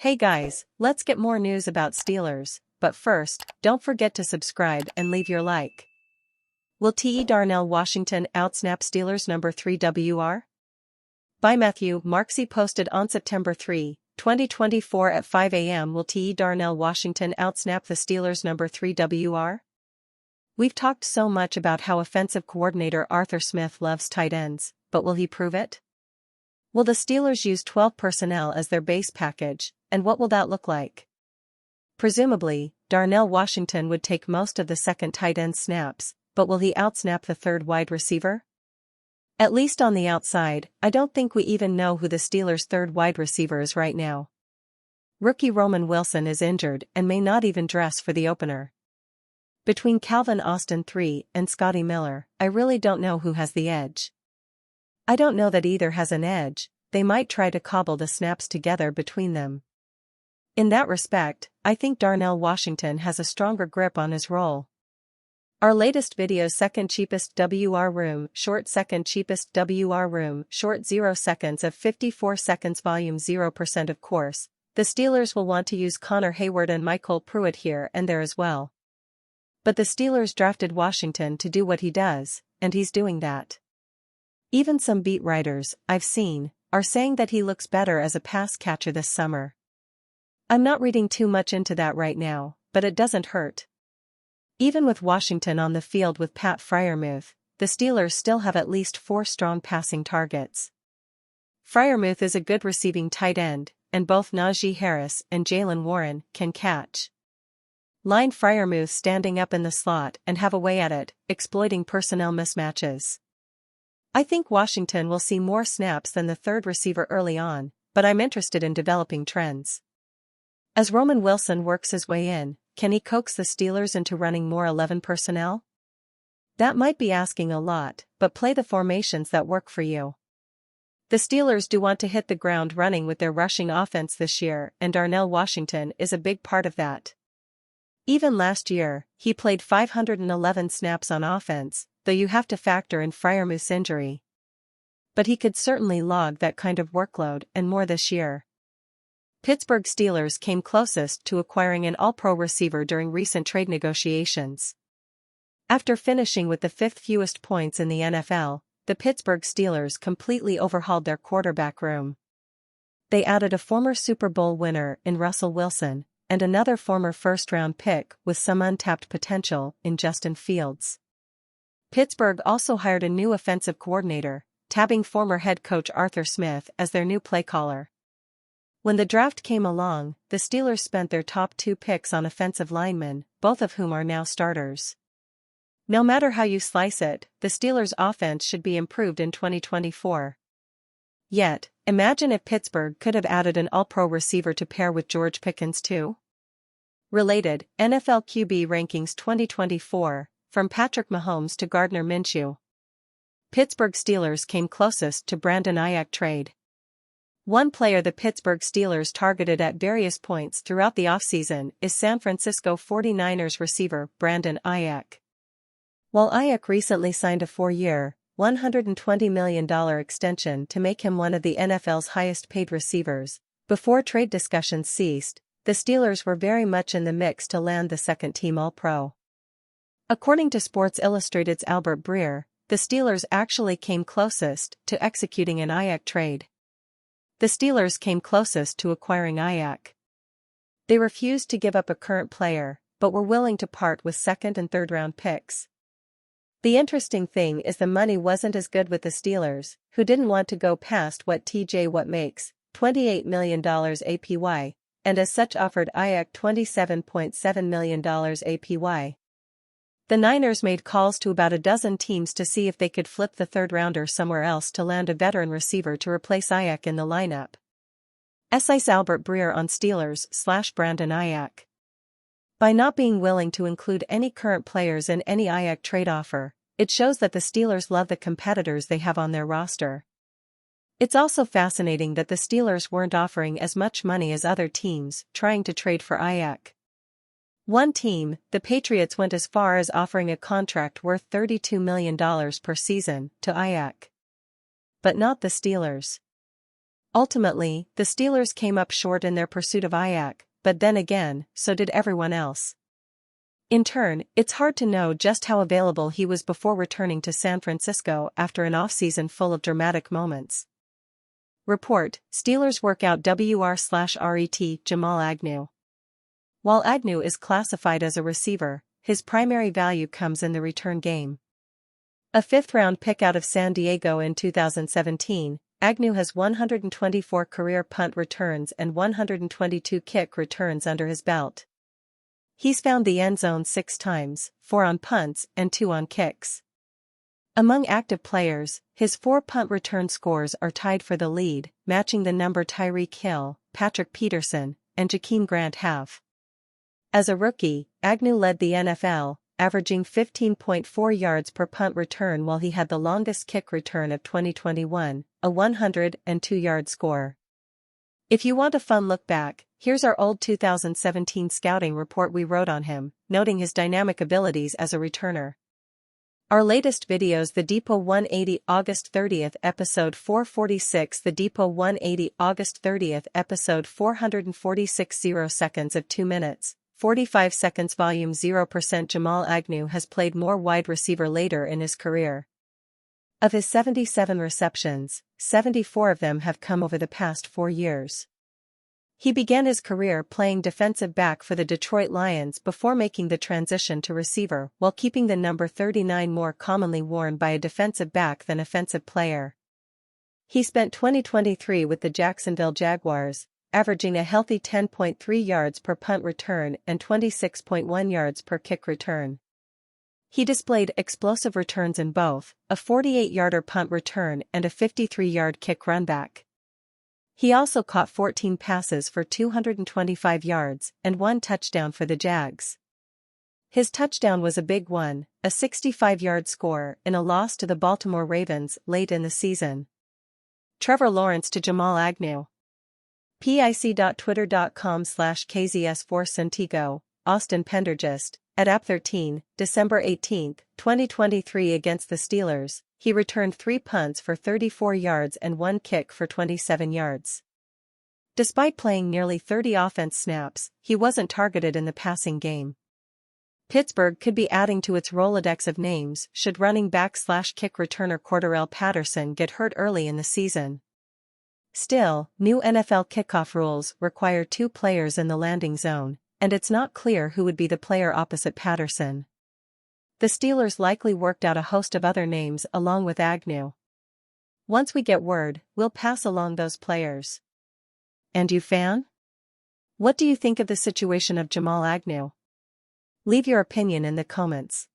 Hey guys, let's get more news about Steelers, but first, don't forget to subscribe and leave your like. Will T.E. Darnell Washington outsnap Steelers number 3 WR? By Matthew Marksy posted on September 3, 2024 at 5 a.m. Will T.E. Darnell Washington outsnap the Steelers number 3 WR? We've talked so much about how offensive coordinator Arthur Smith loves tight ends, but will he prove it? Will the Steelers use 12 personnel as their base package, and what will that look like? Presumably, Darnell Washington would take most of the second tight end snaps, but will he outsnap the third wide receiver? At least on the outside, I don't think we even know who the Steelers' third wide receiver is right now. Rookie Roman Wilson is injured and may not even dress for the opener. Between Calvin Austin III and Scotty Miller, I really don't know who has the edge. I don't know that either has an edge. They might try to cobble the snaps together between them. In that respect, I think Darnell Washington has a stronger grip on his role. Our latest video second cheapest WR room, short second cheapest WR room, short 0 seconds of 54 seconds volume 0%. Of course, the Steelers will want to use Connor Hayward and Michael Pruitt here and there as well. But the Steelers drafted Washington to do what he does, and he's doing that. Even some beat writers, I've seen, are saying that he looks better as a pass catcher this summer. I'm not reading too much into that right now, but it doesn't hurt. Even with Washington on the field with Pat Freiermuth, the Steelers still have at least 4 strong passing targets. Freiermuth is a good receiving tight end, and both Najee Harris and Jaylen Warren can catch. Line Freiermuth standing up in the slot and have a way at it, exploiting personnel mismatches. I think Washington will see more snaps than the third receiver early on, but I'm interested in developing trends. As Roman Wilson works his way in, can he coax the Steelers into running more 11 personnel? That might be asking a lot, but play the formations that work for you. The Steelers do want to hit the ground running with their rushing offense this year, and Darnell Washington is a big part of that. Even last year, he played 511 snaps on offense, though you have to factor in Freiermuth's injury. But he could certainly log that kind of workload and more this year. Pittsburgh Steelers came closest to acquiring an all-pro receiver during recent trade negotiations. After finishing with the 5th fewest points in the NFL, the Pittsburgh Steelers completely overhauled their quarterback room. They added a former Super Bowl winner in Russell Wilson, and another former first-round pick with some untapped potential in Justin Fields. Pittsburgh also hired a new offensive coordinator, tabbing former head coach Arthur Smith as their new play caller. When the draft came along, the Steelers spent their top 2 picks on offensive linemen, both of whom are now starters. No matter how you slice it, the Steelers' offense should be improved in 2024. Yet, imagine if Pittsburgh could have added an all-pro receiver to pair with George Pickens too. Related, NFL QB Rankings 2024, from Patrick Mahomes to Gardner Minshew. Pittsburgh Steelers came closest to Brandon Ayuk trade. One player the Pittsburgh Steelers targeted at various points throughout the offseason is San Francisco 49ers receiver Brandon Ayuk. While Ayuk recently signed a 4-year, $120 million extension to make him one of the NFL's highest-paid receivers, before trade discussions ceased, the Steelers were very much in the mix to land the second-team All-Pro. According to Sports Illustrated's Albert Breer, the Steelers actually came closest to executing an Ayuk trade. The Steelers came closest to acquiring Ayuk. They refused to give up a current player, but were willing to part with second and third round picks. The interesting thing is the money wasn't as good with the Steelers, who didn't want to go past what TJ Watt makes, $28 million APY, and as such offered Ayuk $27.7 million APY. The Niners made calls to about a dozen teams to see if they could flip the third-rounder somewhere else to land a veteran receiver to replace Ayuk in the lineup. SI's Albert Breer on Steelers/Brandon Ayuk. By not being willing to include any current players in any Ayuk trade offer, it shows that the Steelers love the competitors they have on their roster. It's also fascinating that the Steelers weren't offering as much money as other teams trying to trade for Ayuk. One team, the Patriots, went as far as offering a contract worth $32 million per season to Ayuk. But not the Steelers. Ultimately, the Steelers came up short in their pursuit of Ayak, but then again, so did everyone else. In turn, it's hard to know just how available he was before returning to San Francisco after an offseason full of dramatic moments. Report, Steelers workout WR/RET Jamal Agnew. While Agnew is classified as a receiver, his primary value comes in the return game. A fifth-round pick out of San Diego in 2017, Agnew has 124 career punt returns and 122 kick returns under his belt. He's found the end zone 6 times, 4 on punts and 2 on kicks. Among active players, his 4 punt return scores are tied for the lead, matching the number Tyreek Hill, Patrick Peterson, and Jakeem Grant have. As a rookie, Agnew led the NFL, averaging 15.4 yards per punt return while he had the longest kick return of 2021, a 102-yard score. If you want a fun look back, here's our old 2017 scouting report we wrote on him, noting his dynamic abilities as a returner. Our latest videos: The Depot 180 August 30th episode 446, The Depot 180 August 30th episode 446, 0 seconds of 2 minutes, 45 seconds volume 0%. Jamal Agnew has played more wide receiver later in his career. Of his 77 receptions, 74 of them have come over the past 4 years. He began his career playing defensive back for the Detroit Lions before making the transition to receiver, while keeping the number 39 more commonly worn by a defensive back than offensive player. He spent 2023 with the Jacksonville Jaguars, averaging a healthy 10.3 yards per punt return and 26.1 yards per kick return. He displayed explosive returns in both, a 48-yarder punt return and a 53-yard kick runback. He also caught 14 passes for 225 yards and 1 touchdown for the Jags. His touchdown was a big one, a 65-yard score in a loss to the Baltimore Ravens late in the season. Trevor Lawrence to Jamal Agnew. pic.twitter.com/KZS4 Santiago, Austin Pendergast, at App13, December 18, 2023. Against the Steelers, he returned 3 punts for 34 yards and 1 kick for 27 yards. Despite playing nearly 30 offense snaps, he wasn't targeted in the passing game. Pittsburgh could be adding to its Rolodex of names should running back/kick returner Cordarrelle Patterson get hurt early in the season. Still, new NFL kickoff rules require 2 players in the landing zone, and it's not clear who would be the player opposite Patterson. The Steelers likely worked out a host of other names along with Agnew. Once we get word, we'll pass along those players. And you, fan? What do you think of the situation of Jamal Agnew? Leave your opinion in the comments.